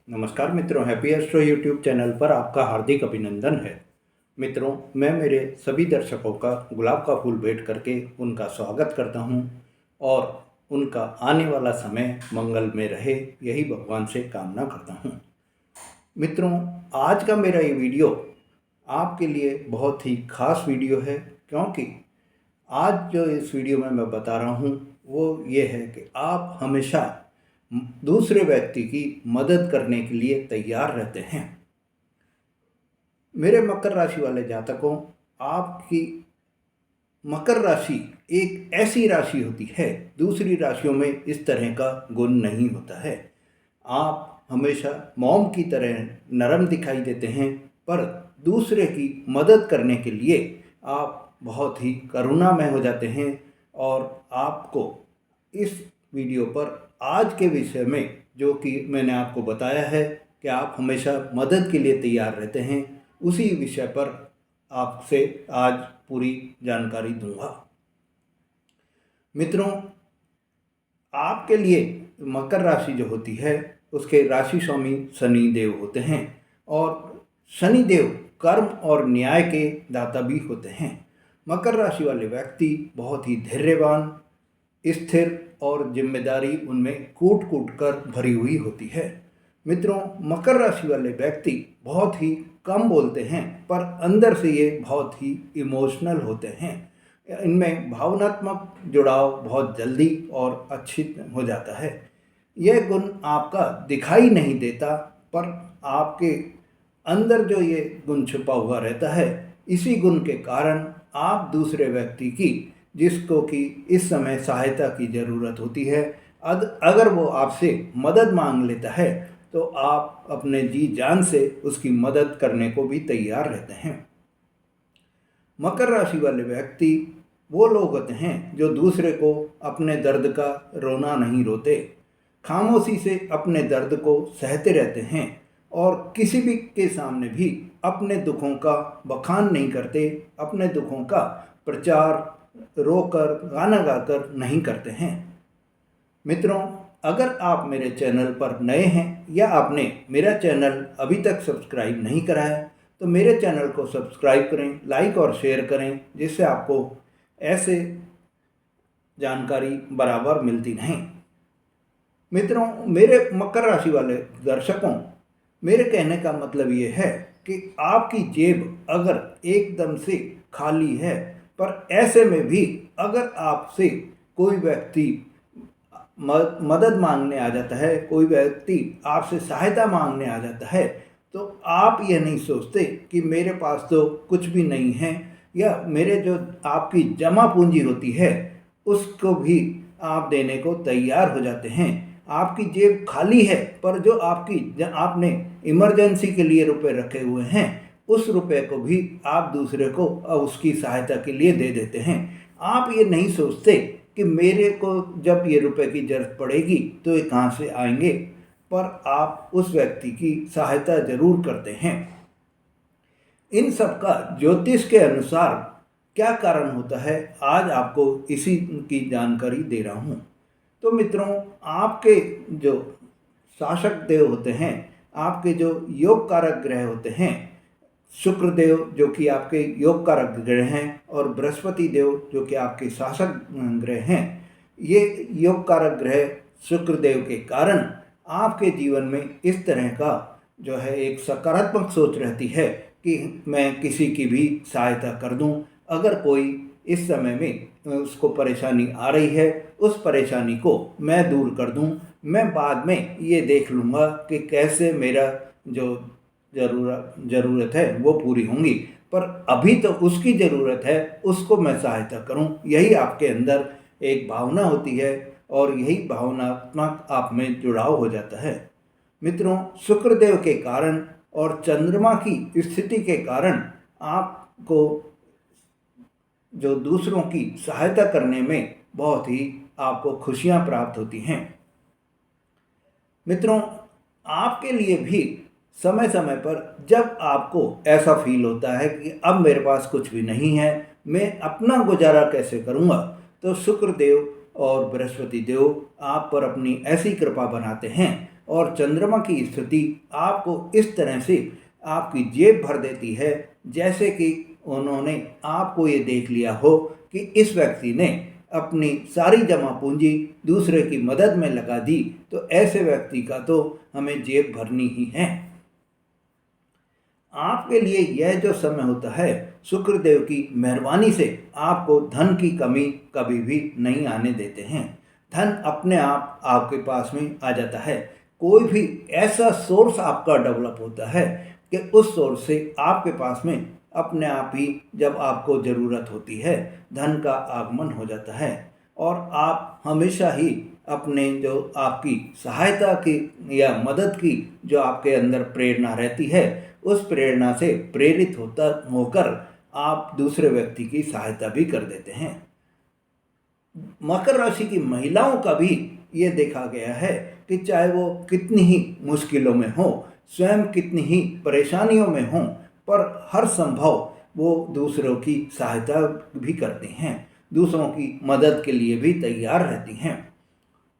नमस्कार मित्रों, happy astro YouTube channel पर आपका हार्दिक अभिनंदन है। मित्रों, मैं मेरे सभी दर्शकों का गुलाब का फूल भेंट करके उनका स्वागत करता हूं और उनका आने वाला समय मंगल में रहे, यही भगवान से कामना करता हूं। मित्रों, आज का मेरा ये वीडियो आपके लिए बहुत ही खास वीडियो है, क्योंकि आज जो इस वीडियो में मैं बता रहा हूँ वो ये है कि आप हमेशा दूसरे व्यक्ति की मदद करने के लिए तैयार रहते हैं। मेरे मकर राशि वाले जातकों, आपकी मकर राशि एक ऐसी राशि होती है, दूसरी राशियों में इस तरह का गुण नहीं होता है। आप हमेशा मोम की तरह नरम दिखाई देते हैं, पर दूसरे की मदद करने के लिए आप बहुत ही करुणामय हो जाते हैं। और आपको इस वीडियो पर आज के विषय में, जो कि मैंने आपको बताया है कि आप हमेशा मदद के लिए तैयार रहते हैं, उसी विषय पर आपसे आज पूरी जानकारी दूंगा। मित्रों, आपके लिए मकर राशि जो होती है उसके राशि स्वामी शनि देव होते हैं, और शनि देव कर्म और न्याय के दाता भी होते हैं। मकर राशि वाले व्यक्ति बहुत ही धैर्यवान, स्थिर और जिम्मेदारी उनमें कूट कूट कर भरी हुई होती है। मित्रों, मकर राशि वाले व्यक्ति बहुत ही कम बोलते हैं, पर अंदर से ये बहुत ही इमोशनल होते हैं। इनमें भावनात्मक जुड़ाव बहुत जल्दी और अच्छी हो जाता है। यह गुण आपका दिखाई नहीं देता, पर आपके अंदर जो ये गुण छुपा हुआ रहता है, इसी गुण के कारण आप दूसरे व्यक्ति की, जिसको कि इस समय सहायता की ज़रूरत होती है, अगर वो आपसे मदद मांग लेता है तो आप अपने जी जान से उसकी मदद करने को भी तैयार रहते हैं। मकर राशि वाले व्यक्ति वो लोग होते हैं जो दूसरे को अपने दर्द का रोना नहीं रोते, खामोशी से अपने दर्द को सहते रहते हैं और किसी भी के सामने भी अपने दुखों का बखान नहीं करते, अपने दुखों का प्रचार रोकर गाना गाकर नहीं करते हैं। मित्रों, अगर आप मेरे चैनल पर नए हैं या आपने मेरा चैनल अभी तक सब्सक्राइब नहीं करा है, तो मेरे चैनल को सब्सक्राइब करें, लाइक और शेयर करें, जिससे आपको ऐसे जानकारी बराबर मिलती रहें। मित्रों, मेरे मकर राशि वाले दर्शकों, मेरे कहने का मतलब ये है कि आपकी जेब अगर एकदम से खाली है, पर ऐसे में भी अगर आपसे कोई व्यक्ति मदद मांगने आ जाता है, कोई व्यक्ति आपसे सहायता मांगने आ जाता है, तो आप ये नहीं सोचते कि मेरे पास तो कुछ भी नहीं है, या मेरे जो आपकी जमा पूंजी होती है उसको भी आप देने को तैयार हो जाते हैं। आपकी जेब खाली है, पर जो आपने इमरजेंसी के लिए रुपए रखे हुए हैं, उस रुपए को भी आप दूसरे को उसकी सहायता के लिए दे देते हैं। आप ये नहीं सोचते कि मेरे को जब ये रुपए की जरूरत पड़ेगी तो ये कहाँ से आएंगे, पर आप उस व्यक्ति की सहायता जरूर करते हैं। इन सब का ज्योतिष के अनुसार क्या कारण होता है, आज आपको इसी की जानकारी दे रहा हूँ। तो मित्रों, आपके जो शासक देव होते हैं, आपके जो योग कारक ग्रह होते हैं, शुक्र देव जो कि आपके योग कारक ग्रह हैं, और बृहस्पति देव जो कि आपके शासक ग्रह हैं, ये योग कारक ग्रह शुक्र देव के कारण आपके जीवन में इस तरह का जो है एक सकारात्मक सोच रहती है कि मैं किसी की भी सहायता कर दूं। अगर कोई इस समय में उसको परेशानी आ रही है, उस परेशानी को मैं दूर कर दूं। मैं बाद में ये देख लूँगा कि कैसे मेरा जो ज़रूरत है वो पूरी होंगी, पर अभी तो उसकी ज़रूरत है, उसको मैं सहायता करूं। यही आपके अंदर एक भावना होती है, और यही भावनात्मक आप में जुड़ाव हो जाता है। मित्रों, शुक्रदेव के कारण और चंद्रमा की स्थिति के कारण आपको जो दूसरों की सहायता करने में बहुत ही आपको खुशियां प्राप्त होती हैं। मित्रों, आपके लिए भी समय समय पर जब आपको ऐसा फील होता है कि अब मेरे पास कुछ भी नहीं है, मैं अपना गुजारा कैसे करूँगा, तो शुक्र देव और बृहस्पति देव आप पर अपनी ऐसी कृपा बनाते हैं और चंद्रमा की स्थिति आपको इस तरह से आपकी जेब भर देती है जैसे कि उन्होंने आपको ये देख लिया हो कि इस व्यक्ति ने अपनी सारी जमा पूंजी दूसरे की मदद में लगा दी, तो ऐसे व्यक्ति का तो हमें जेब भरनी ही है। आपके लिए यह जो समय होता है, शुक्रदेव की मेहरबानी से आपको धन की कमी कभी भी नहीं आने देते हैं। धन अपने आप आपके पास में आ जाता है। कोई भी ऐसा सोर्स आपका डेवलप होता है कि उस सोर्स से आपके पास में अपने आप ही जब आपको ज़रूरत होती है धन का आगमन हो जाता है, और आप हमेशा ही अपने जो आपकी सहायता की या मदद की जो आपके अंदर प्रेरणा रहती है, उस प्रेरणा से प्रेरित होकर आप दूसरे व्यक्ति की सहायता भी कर देते हैं। मकर राशि की महिलाओं का भी ये देखा गया है कि चाहे वो कितनी ही मुश्किलों में हो, स्वयं कितनी ही परेशानियों में हों, पर हर संभव वो दूसरों की सहायता भी करती हैं, दूसरों की मदद के लिए भी तैयार रहती हैं।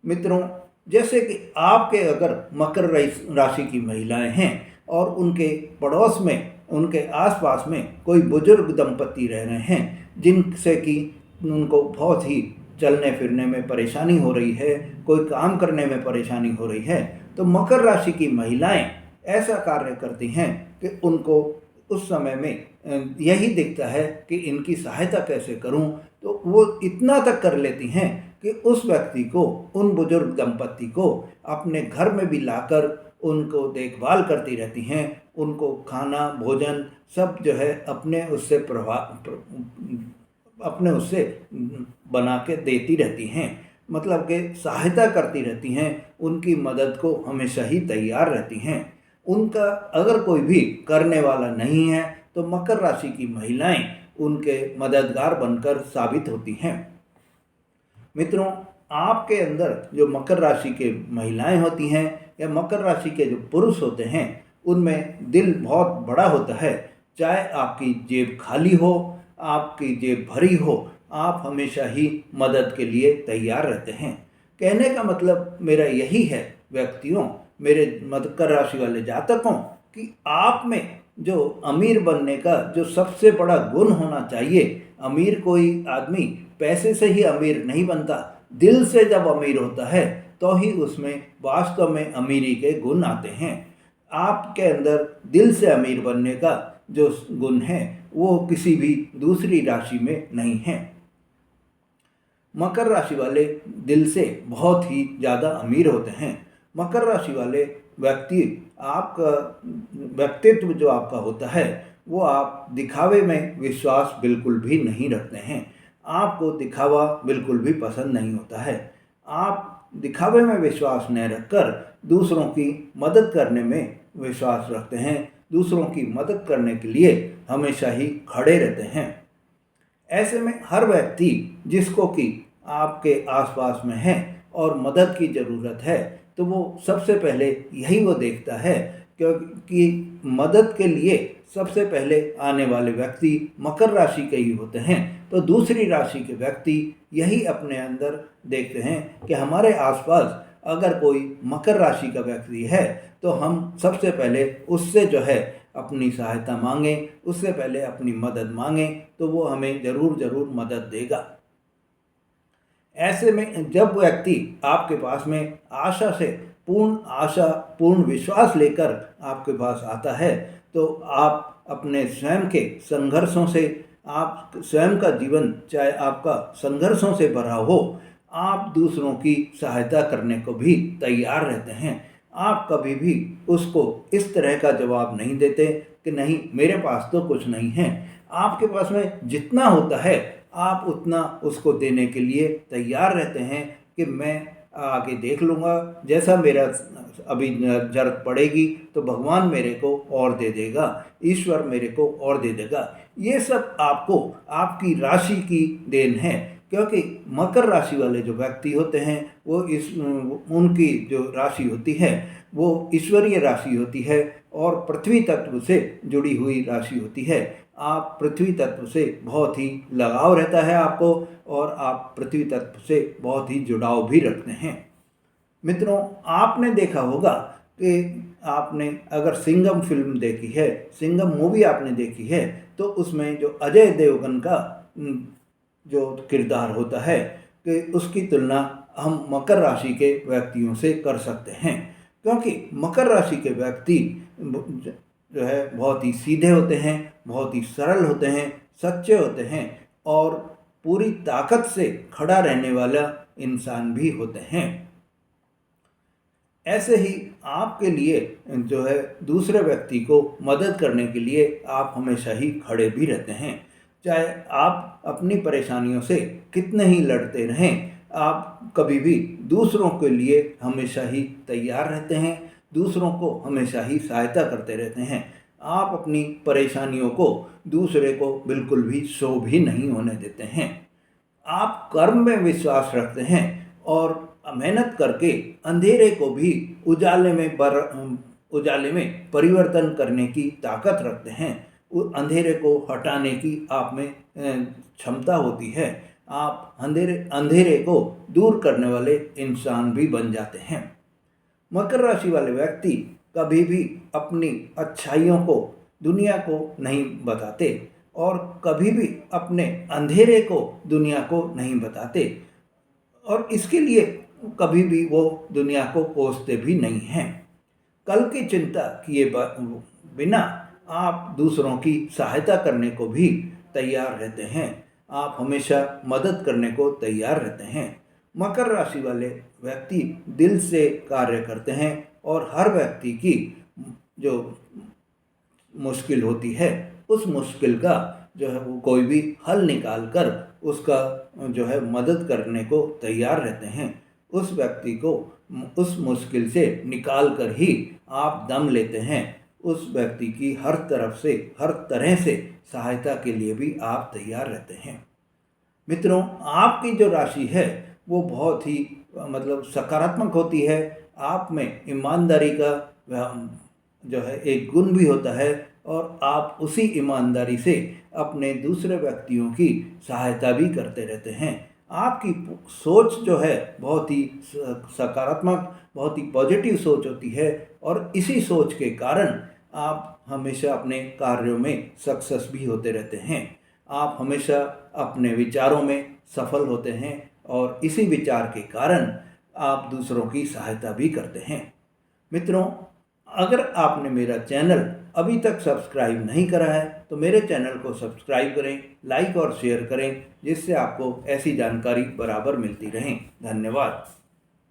मित्रों, जैसे कि आपके अगर मकर राशि की महिलाएं हैं और उनके पड़ोस में, उनके आसपास में कोई बुजुर्ग दंपति रह रहे हैं जिनसे कि उनको बहुत ही चलने फिरने में परेशानी हो रही है, कोई काम करने में परेशानी हो रही है, तो मकर राशि की महिलाएं ऐसा कार्य करती हैं कि उनको उस समय में यही दिखता है कि इनकी सहायता कैसे करूं, तो वो इतना तक कर लेती हैं कि उस व्यक्ति को, उन बुजुर्ग दंपति को अपने घर में भी लाकर उनको देखभाल करती रहती हैं, उनको खाना भोजन सब जो है अपने उससे बना के देती रहती हैं, मतलब कि सहायता करती रहती हैं, उनकी मदद को हमेशा ही तैयार रहती हैं। उनका अगर कोई भी करने वाला नहीं है तो मकर राशि की महिलाएं उनके मददगार बनकर साबित होती हैं। मित्रों, आपके अंदर जो मकर राशि के महिलाएं होती हैं या मकर राशि के जो पुरुष होते हैं, उनमें दिल बहुत बड़ा होता है। चाहे आपकी जेब खाली हो, आपकी जेब भरी हो, आप हमेशा ही मदद के लिए तैयार रहते हैं। कहने का मतलब मेरा यही है व्यक्तियों, मेरे मकर राशि वाले जातकों, कि आप में जो अमीर बनने का जो सबसे बड़ा गुण होना चाहिए, अमीर कोई आदमी पैसे से ही अमीर नहीं बनता, दिल से जब अमीर होता है तो ही उसमें वास्तव में अमीरी के गुण आते हैं। आपके अंदर दिल से अमीर बनने का जो गुण है वो किसी भी दूसरी राशि में नहीं है। मकर राशि वाले दिल से बहुत ही ज़्यादा अमीर होते हैं। मकर राशि वाले व्यक्ति, आपका व्यक्तित्व जो आपका होता है वो आप दिखावे में विश्वास बिल्कुल भी नहीं रखते हैं। आपको दिखावा बिल्कुल भी पसंद नहीं होता है। आप दिखावे में विश्वास न रखकर दूसरों की मदद करने में विश्वास रखते हैं, दूसरों की मदद करने के लिए हमेशा ही खड़े रहते हैं। ऐसे में हर व्यक्ति जिसको कि आपके आसपास में है और मदद की ज़रूरत है, तो वो सबसे पहले यही वो देखता है, क्योंकि मदद के लिए सबसे पहले आने वाले व्यक्ति मकर राशि के ही होते हैं। तो दूसरी राशि के व्यक्ति यही अपने अंदर देखते हैं कि हमारे आसपास अगर कोई मकर राशि का व्यक्ति है तो हम सबसे पहले उससे जो है अपनी सहायता मांगें, उससे पहले अपनी मदद मांगें, तो वो हमें ज़रूर मदद देगा। ऐसे में जब व्यक्ति आपके पास में आशा, पूर्ण विश्वास लेकर आपके पास आता है, तो आप अपने स्वयं के संघर्षों से, आप स्वयं का जीवन चाहे आपका संघर्षों से भरा हो, आप दूसरों की सहायता करने को भी तैयार रहते हैं। आप कभी भी उसको इस तरह का जवाब नहीं देते कि नहीं मेरे पास तो कुछ नहीं है। आपके पास में जितना होता है आप उतना उसको देने के लिए तैयार रहते हैं कि मैं आगे देख लूँगा, जैसा मेरा अभी जरूरत पड़ेगी तो भगवान मेरे को और दे देगा, ईश्वर मेरे को और दे देगा। ये सब आपको आपकी राशि की देन है, क्योंकि मकर राशि वाले जो व्यक्ति होते हैं वो उनकी जो राशि होती है वो ईश्वरीय राशि होती है और पृथ्वी तत्व से जुड़ी हुई राशि होती है। आप पृथ्वी तत्व से बहुत ही लगाव रहता है आपको, और आप पृथ्वी तत्व से बहुत ही जुड़ाव भी रखते हैं। मित्रों, आपने देखा होगा कि आपने अगर सिंघम फिल्म देखी है, सिंघम मूवी आपने देखी है, तो उसमें जो अजय देवगन का जो किरदार होता है कि उसकी तुलना हम मकर राशि के व्यक्तियों से कर सकते हैं, क्योंकि मकर राशि के व्यक्ति जो है बहुत ही सीधे होते हैं, बहुत ही सरल होते हैं, सच्चे होते हैं और पूरी ताकत से खड़ा रहने वाला इंसान भी होते हैं। ऐसे ही आपके लिए जो है दूसरे व्यक्ति को मदद करने के लिए आप हमेशा ही खड़े भी रहते हैं। चाहे आप अपनी परेशानियों से कितने ही लड़ते रहें, आप कभी भी दूसरों के लिए हमेशा ही तैयार रहते हैं, दूसरों को हमेशा ही सहायता करते रहते हैं। आप अपनी परेशानियों को दूसरे को बिल्कुल भी शो भी नहीं होने देते हैं। आप कर्म में विश्वास रखते हैं और मेहनत करके अंधेरे को भी उजाले में परिवर्तन करने की ताकत रखते हैं। अंधेरे को हटाने की आप में क्षमता होती है। आप अंधेरे को दूर करने वाले इंसान भी बन जाते हैं। मकर राशि वाले व्यक्ति कभी भी अपनी अच्छाइयों को दुनिया को नहीं बताते और कभी भी अपने अंधेरे को दुनिया को नहीं बताते और इसके लिए कभी भी वो दुनिया को कोसते भी नहीं हैं। कल की चिंता किए बिना आप दूसरों की सहायता करने को भी तैयार रहते हैं। आप हमेशा मदद करने को तैयार रहते हैं। मकर राशि वाले व्यक्ति दिल से कार्य करते हैं और हर व्यक्ति की जो मुश्किल होती है उस मुश्किल का जो है वो कोई भी हल निकाल कर उसका जो है मदद करने को तैयार रहते हैं। उस व्यक्ति को उस मुश्किल से निकाल कर ही आप दम लेते हैं। उस व्यक्ति की हर तरह से सहायता के लिए भी आप तैयार रहते हैं। मित्रों, आपकी जो राशि है वो बहुत ही मतलब सकारात्मक होती है। आप में ईमानदारी का जो है एक गुण भी होता है और आप उसी ईमानदारी से अपने दूसरे व्यक्तियों की सहायता भी करते रहते हैं। आपकी सोच जो है बहुत ही सकारात्मक, बहुत ही पॉजिटिव सोच होती है और इसी सोच के कारण आप हमेशा अपने कार्यों में सक्सेस भी होते रहते हैं। आप हमेशा अपने विचारों में सफल होते हैं और इसी विचार के कारण आप दूसरों की सहायता भी करते हैं। मित्रों, अगर आपने मेरा चैनल अभी तक सब्सक्राइब नहीं करा है तो मेरे चैनल को सब्सक्राइब करें, लाइक और शेयर करें, जिससे आपको ऐसी जानकारी बराबर मिलती रहे। धन्यवाद।